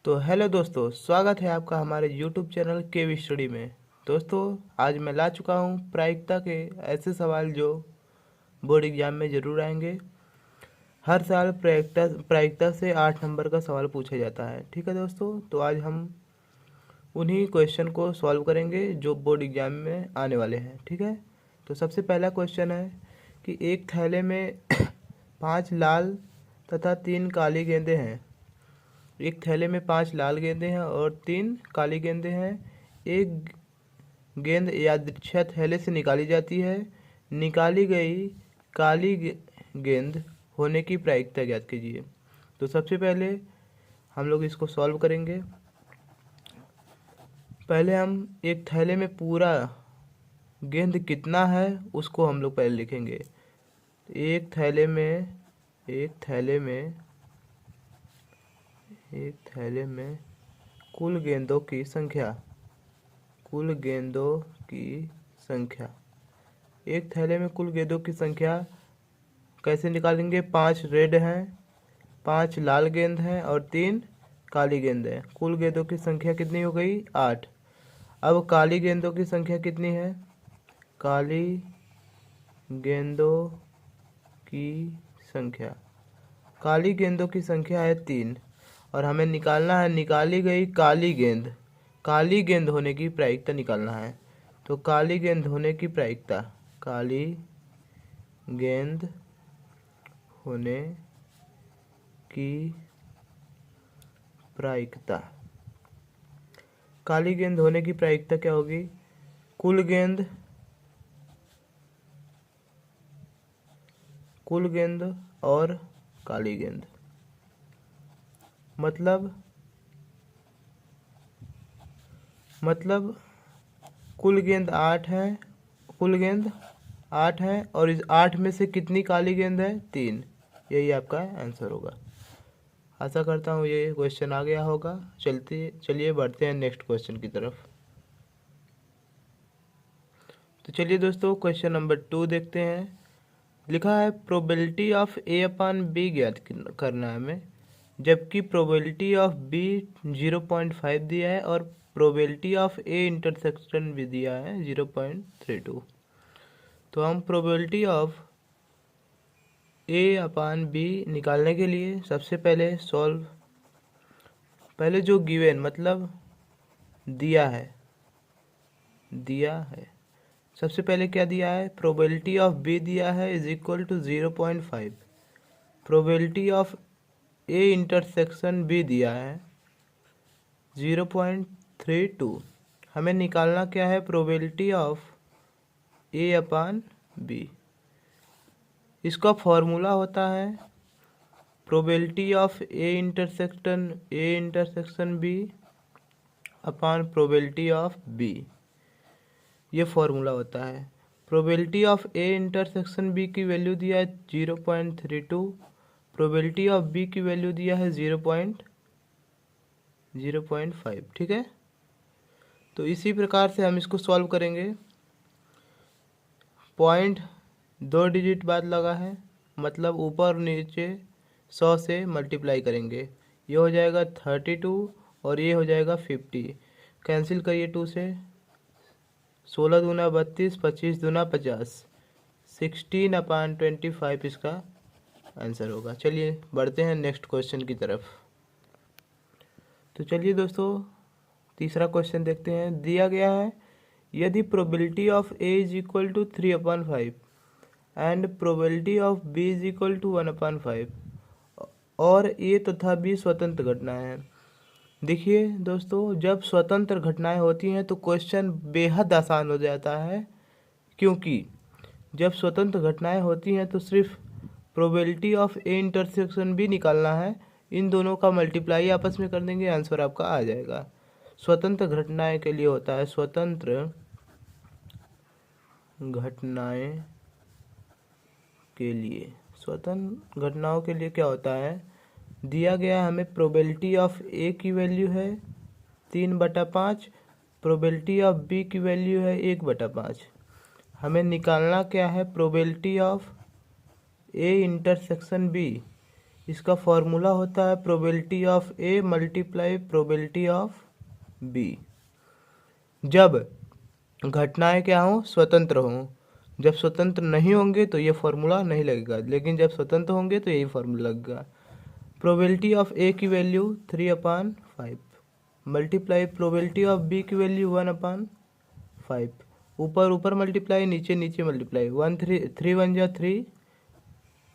तो हेलो दोस्तों, स्वागत है आपका हमारे यूट्यूब चैनल के स्टडी में। दोस्तों, आज मैं ला चुका हूँ प्रायिकता के ऐसे सवाल जो बोर्ड एग्जाम में ज़रूर आएंगे। हर साल प्रायिकता से 8 नंबर का सवाल पूछा जाता है। ठीक है दोस्तों, तो आज हम उन्हीं क्वेश्चन को सॉल्व करेंगे जो बोर्ड एग्जाम में आने वाले हैं। ठीक है, तो सबसे पहला क्वेश्चन है कि एक थैले में 5 लाल तथा 3 काली गेंदें हैं। एक थैले में 5 लाल गेंदें हैं और 3 काली गेंदें हैं। एक गेंद यादृच्छिक थैले से निकाली जाती है। निकाली गई काली गेंद होने की प्रायिकता ज्ञात कीजिए। तो सबसे पहले हम लोग इसको सॉल्व करेंगे। पहले हम एक थैले में पूरा गेंद कितना है उसको हम लोग पहले लिखेंगे। एक थैले में कुल गेंदों की संख्या एक थैले में कुल गेंदों की संख्या कैसे निकालेंगे। 5 रेड हैं, 5 लाल गेंद हैं और 3 काली गेंद हैं। कुल गेंदों की संख्या कितनी हो गई? 8। अब काली गेंदों की संख्या कितनी है? काली गेंदों की संख्या है 3 और हमें निकालना है निकाली गई काली गेंद होने की प्रायिकता निकालना है। तो काली गेंद होने की प्रायिकता काली गेंद होने की प्रायिकता क्या होगी? कुल गेंद और काली गेंद, मतलब कुल गेंद 8 है और इस 8 में से कितनी काली गेंद है? 3। यही आपका आंसर होगा। आशा करता हूँ ये क्वेश्चन आ गया होगा। चलिए बढ़ते हैं नेक्स्ट क्वेश्चन की तरफ। तो चलिए दोस्तों, क्वेश्चन नंबर 2 देखते हैं। लिखा है probability of A upon B ज्ञात करना है हमें, जबकि प्रोबेबिलिटी ऑफ बी 0.5 दिया है और प्रोबेबिलिटी ऑफ ए इंटरसेक्शन भी दिया है 0.32। तो हम probability of A upon B निकालने के लिए सबसे पहले जो गिवन मतलब दिया है सबसे पहले क्या दिया है? प्रोबेबिलिटी ऑफ बी दिया है is equal to 0.5। Probability of A intersection B दिया है 0.32। हमें निकालना क्या है? Probability of A upon B. इसका फॉर्मूला होता है probability of A intersection B upon probability of B. ये फॉर्मूला होता है। Probability of A intersection B की वैल्यू दिया है 0.32। प्रोबेबिलिटी ऑफ बी की वैल्यू दिया है 0.5। ठीक है, तो इसी प्रकार से हम इसको सॉल्व करेंगे। पॉइंट 2 डिजिट बाद लगा है, मतलब ऊपर और नीचे 100 से मल्टीप्लाई करेंगे। ये हो जाएगा 32 और ये हो जाएगा 50। कैंसिल करिए 2 से। 16 दूना 32, 25 दूना 50, 16/25 इसका आंसर होगा। चलिए बढ़ते हैं नेक्स्ट क्वेश्चन की तरफ। तो चलिए दोस्तों, तीसरा क्वेश्चन देखते हैं। दिया गया है यदि probability of A is equal to 3/5 and probability of B is equal to 1/5 और ए तथा बी स्वतंत्र घटनाएं हैं। देखिए दोस्तों, जब स्वतंत्र घटनाएं होती हैं तो क्वेश्चन बेहद आसान हो जाता है, क्योंकि जब स्वतंत्र घटनाएं होती हैं तो सिर्फ प्रोबेबिलिटी ऑफ ए इंटरसेक्शन भी निकालना है। इन दोनों का मल्टीप्लाई आपस में कर देंगे, आंसर आपका आ जाएगा। स्वतंत्र घटनाएं के लिए होता है स्वतंत्र घटनाओं के लिए क्या होता है? दिया गया हमें प्रोबेबिलिटी ऑफ ए की वैल्यू है 3/5, प्रोबेबिलिटी ऑफ बी की वैल्यू है 1/5। हमें निकालना क्या है? Probability of A intersection B. इसका फॉर्मूला होता है probability of A multiply probability of B. जब घटनाएं क्या हों, स्वतंत्र हों। जब स्वतंत्र नहीं होंगे तो ये फॉर्मूला नहीं लगेगा, लेकिन जब स्वतंत्र होंगे तो यही फॉर्मूला लगेगा। प्रोबेबिलिटी ऑफ ए की value 3/5 multiply probability of B की वैल्यू 1/5। ऊपर ऊपर मल्टीप्लाई, नीचे नीचे मल्टीप्लाई। 3 1 जा 3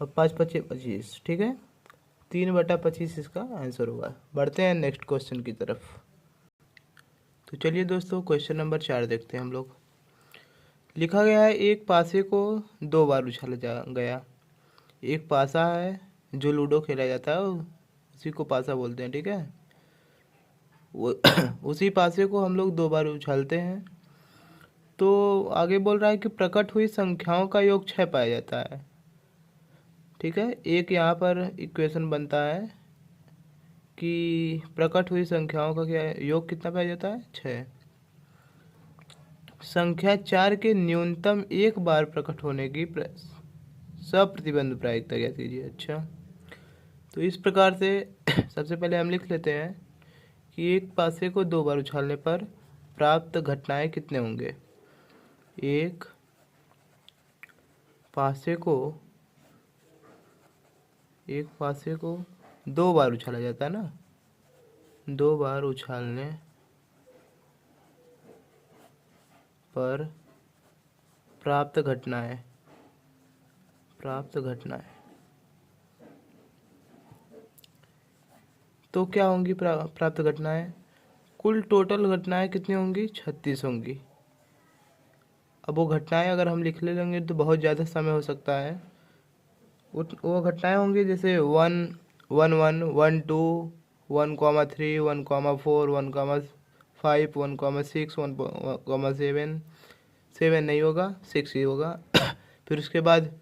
और 5 5 25। ठीक है, 3/25 इसका आंसर होगा। बढ़ते हैं नेक्स्ट क्वेश्चन की तरफ। तो चलिए दोस्तों, क्वेश्चन नंबर 4 देखते हैं हम लोग। लिखा गया है एक पासे को 2 बार उछाला गया। एक पासा है जो लूडो खेला जाता है, उसी को पासा बोलते हैं। ठीक है, वो उसी पासे को हम लोग 2 बार उछालते हैं। तो आगे बोल रहा है कि प्रकट हुई संख्याओं का योग 6 पाया जाता है। ठीक है, एक यहाँ पर इक्वेशन बनता है कि प्रकट हुई संख्याओं का क्या योग कितना पाया जाता है, 6। संख्या 4 के न्यूनतम एक बार प्रकट होने की सप्रतिबंध प्रायिकता ज्ञात कीजिए। अच्छा, तो इस प्रकार से सबसे पहले हम लिख लेते हैं कि एक पासे को 2 बार उछालने पर प्राप्त घटनाएं कितने होंगे। एक पासे को 2 बार उछाला जाता है ना, 2 बार उछालने पर प्राप्त घटनाएं तो क्या होंगी प्राप्त घटनाएं। कुल टोटल घटनाएं कितनी होंगी, 36 होंगी। अब वो घटनाएं अगर हम लिख ले लेंगे तो बहुत ज़्यादा समय हो सकता है। वो घटनाएं होंगी जैसे 1 1 1 1 2 1,3 1,4 1,5 1,6 1,7 7 नहीं होगा, 6 ही होगा। फिर उसके बाद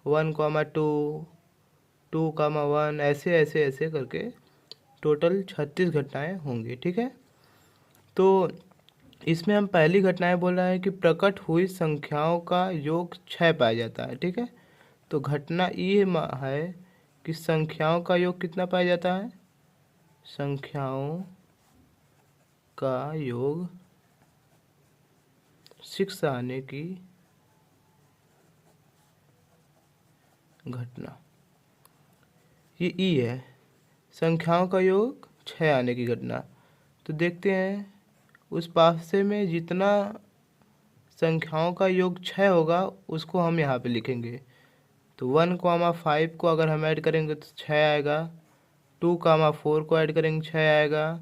1,2 2,1 ऐसे ऐसे ऐसे करके टोटल 36 घटनाएं होंगी। ठीक है, तो इसमें हम पहली घटनाएं बोल रहे हैं कि प्रकट हुई संख्याओं का योग 6 पाया जाता है। ठीक है, तो घटना ये है कि संख्याओं का योग कितना पाया जाता है, संख्याओं का योग 6 आने की घटना, ये ई है, संख्याओं का योग 6 आने की घटना। तो देखते हैं उस पासे में जितना संख्याओं का योग 6 होगा उसको हम यहाँ पे लिखेंगे। तो 1,5 को अगर हम ऐड करेंगे तो 6 आएगा, 2,4 को ऐड करेंगे 6 आएगा,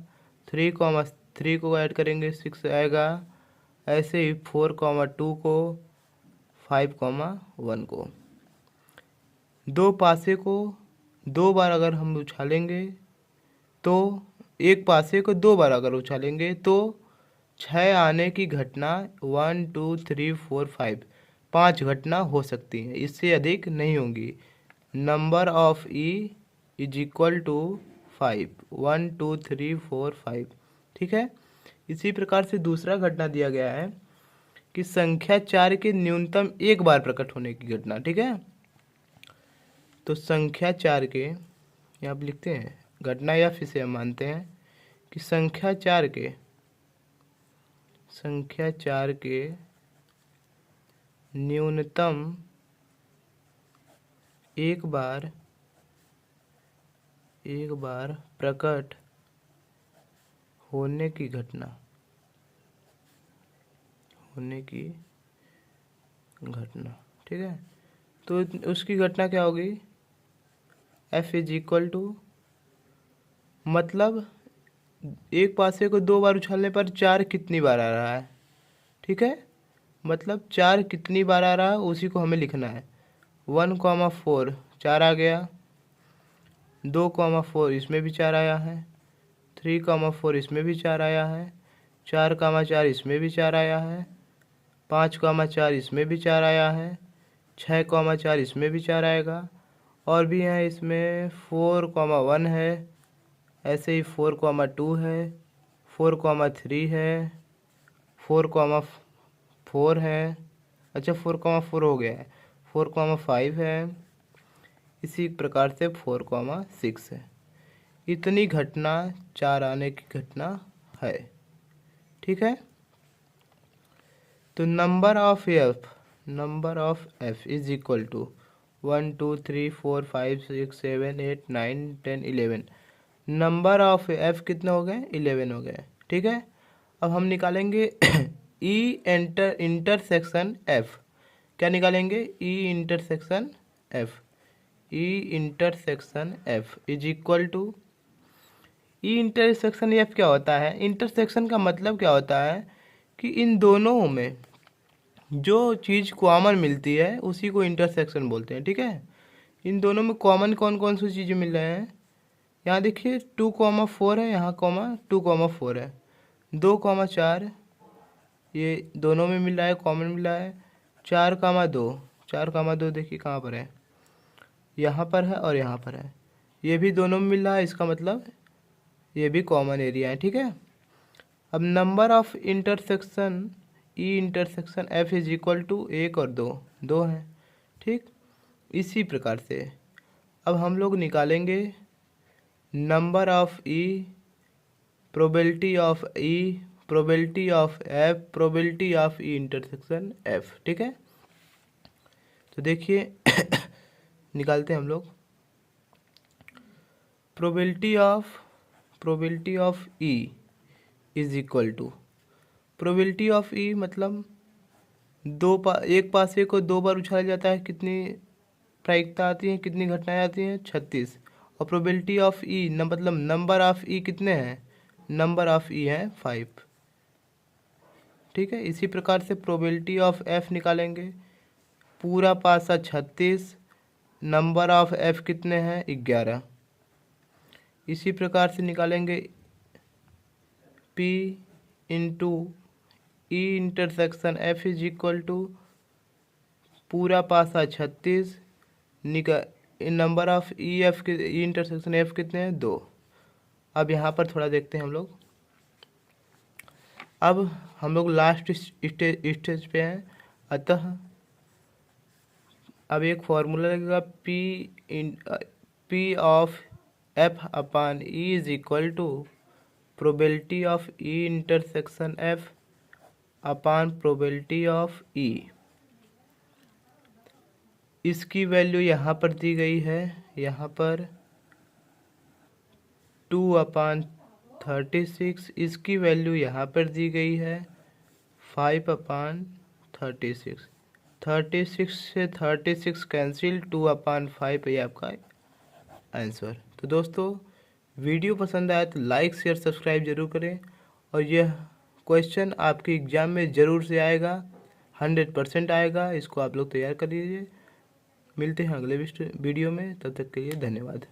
3,3 को ऐड करेंगे 6 आएगा, ऐसे ही 4,2 को, 5,1 को। 2 पासे को 2 बार अगर हम उछालेंगे तो एक पासे को 2 बार अगर उछालेंगे तो 6 आने की घटना 1 2 3 4 5 5 घटना हो सकती है, इससे अधिक नहीं होंगी। Number of E is equal to 5 1 2 3 4 5। ठीक है, इसी प्रकार से दूसरा घटना दिया गया है कि संख्या 4 के न्यूनतम एक बार प्रकट होने की घटना। ठीक है, तो संख्या 4 के यहाँ आप लिखते हैं घटना, या फिर से हम मानते हैं कि संख्या 4 के न्यूनतम एक बार प्रकट होने की घटना ठीक है, तो उसकी घटना क्या होगी, F इज इक्वल टू, मतलब एक पासे को 2 बार उछालने पर 4 कितनी बार आ रहा है। ठीक है, मतलब 4 कितनी बार आ रहा है उसी को हमें लिखना है। 1,4 4 आ गया, 2,4 इसमें भी 4 आया है, 3,4 इसमें भी 4 आया है, 4,4 इसमें भी 4 आया है, 5,4 इसमें भी 4 आया है, 6,4 इसमें भी 4 आएगा, और भी है इसमें 4,1 है, ऐसे ही 4,2 है, 4,3 है, 4,4 है, अच्छा 4,4 हो गया है, 4,5 है, इसी प्रकार से 4,6 है। इतनी घटना 4 आने की घटना है। ठीक है, तो number of F is equal to 1 2 3 4 5 6 7 8 9 10 11। Number of F कितने हो गए? 11 हो गए। ठीक है, अब हम निकालेंगे ई इंटरसेक्शन एफ। क्या निकालेंगे? E intersection F is equal to E intersection F. क्या होता है? इंटरसेक्शन का मतलब क्या होता है कि इन दोनों में जो चीज़ कॉमन मिलती है उसी को इंटरसेक्शन बोलते हैं। ठीक है, इन दोनों में कॉमन कौन कौन सी चीज़ें मिल रहे हैं? यहाँ देखिए 2,4 है, यहाँ 2,4 है, 2,4 ये दोनों में मिल रहा है, कॉमन मिल रहा है। 4,2 देखिए कहाँ पर है? यहाँ पर है और यहाँ पर है, ये भी दोनों में मिल रहा है, इसका मतलब ये भी कॉमन एरिया है। ठीक है, अब number of intersection E intersection F is equal to 1 और 2 है। ठीक, इसी प्रकार से अब हम लोग निकालेंगे number of E, probability of E, probability of F, probability of E intersection F. ठीक है, तो देखिए निकालते हैं हम लोग। Probability of E is equal to, probability of E मतलब एक पासे को 2 बार उछाला जाता है, कितनी प्रायिकता आती है, कितनी घटनाएं आती हैं? 36। और प्रोबेबिलिटी ऑफ ई मतलब नंबर ऑफ ई कितने हैं? नंबर ऑफ ई है 5। ठीक है, इसी प्रकार से प्रोबेबिलिटी ऑफ एफ निकालेंगे। पूरा पासा 36, नंबर ऑफ एफ कितने हैं? 11। इसी प्रकार से निकालेंगे P into E intersection F is equal to पूरा पासा 36, नंबर ऑफ ई एफ के ई इंटरसेक्शन एफ कितने हैं? 2। अब यहाँ पर थोड़ा देखते हैं हम लोग। अब हम लोग लास्ट स्टेज पे हैं, अतः अब एक फॉर्मूला लगेगा P of F upon E is equal to probability of E intersection F upon probability of E. इसकी वैल्यू यहाँ पर दी गई है, यहाँ पर 2/36। इसकी वैल्यू यहाँ पर दी गई है 5/36। 36 से 36 कैंसिल, 2/5 ये आपका आंसर। तो दोस्तों, वीडियो पसंद आया तो लाइक शेयर सब्सक्राइब जरूर करें, और यह क्वेश्चन आपके एग्ज़ाम में ज़रूर से आएगा, 100% आएगा। इसको आप लोग तैयार कर लीजिए। मिलते हैं अगले वीडियो में, तब तक के लिए धन्यवाद।